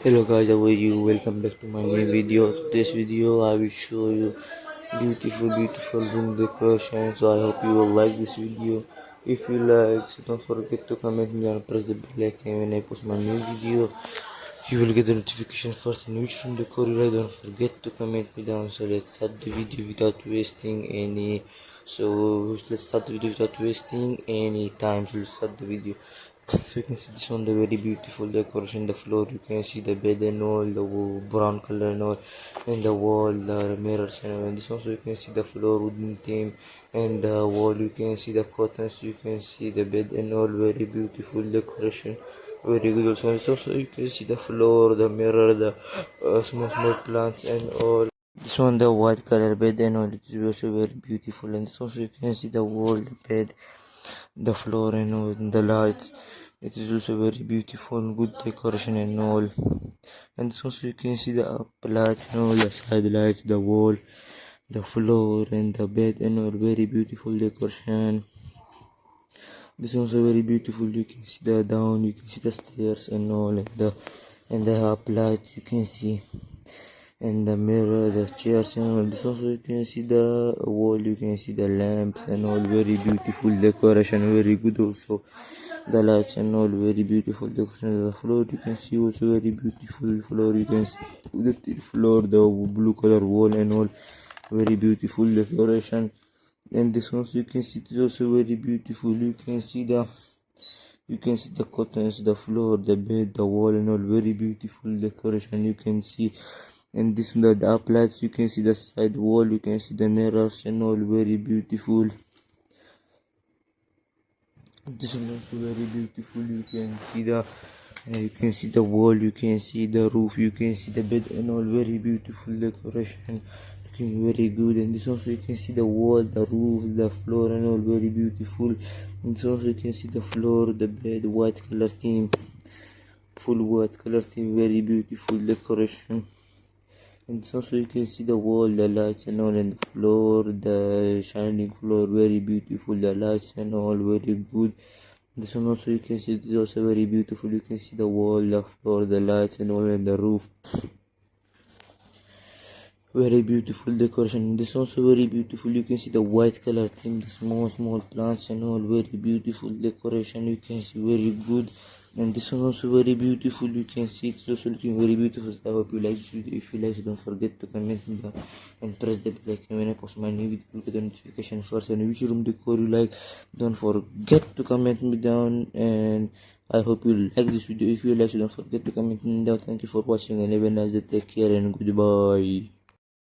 Hello guys, how are you? Welcome back to my new video. Today's video I will show you beautiful room decoration. So I hope you will like this video. If you like, so don't forget to comment me and press the bell icon when I post my new video. You will get the notification first in which room decor you like. Don't forget to comment me down. So let's start the video without wasting any. So let's start the video without wasting any time. So let's start the video. So you can see this one, the very beautiful decoration. The floor, you can see the bed and all, the brown color and all, and the wall, the mirrors and all. And this also you can see the floor wooden theme, and the wall you can see the curtains. You can see the bed and all. Very beautiful decoration. Very good also. And also you can see the floor, the mirror, the small plants and all. This one, the white color bed and all, it is also very beautiful. And this also you can see the wall, the bed, the floor and all, and the lights. It is also very beautiful, good decoration and all. And also you can see the up lights and all, the side lights, the wall, the floor and the bed and all. Very beautiful decoration. This is also very beautiful. You can see the down, you can see the stairs and all, and the up lights you can see, and the mirror, the chairs and all. This also you can see the wall, you can see the lamps and all. Very beautiful decoration, very good also. The lights and all, very beautiful decoration. The floor you can see also very beautiful floor. You can see the floor, the blue color wall and all, very beautiful decoration. And this one you can see it is also very beautiful. You can see the curtains, the floor, the bed, the wall and all, very beautiful decoration you can see. And this one, the up lights, you can see the side wall, you can see the mirrors and all, very beautiful. This one also very beautiful. You can see the wall, you can see the roof, you can see the bed and all, very beautiful decoration, looking very good. And this also you can see the wall, the roof, the floor and all, very beautiful. And this also you can see the floor, the bed, white color theme, full white color theme, very beautiful decoration. And this also you can see the wall, the lights and all, and the floor, the shining floor, very beautiful. The lights and all, very good. This one also you can see it is also very beautiful. You can see the wall, the floor, the lights and all, and the roof, very beautiful decoration. This also very beautiful. You can see the white color theme, the small plants and all, very beautiful decoration. You can see very good. And this one also very beautiful. You can see it's also looking very beautiful. So I hope you like this video. If you like it, don't forget to comment down and press the bell icon when I post my new video. You get the notification first. And which room decor you like, don't forget to comment me down. And I hope you like this video. If you like it, don't forget to comment me down. Thank you for watching and have a nice day. Take care and goodbye.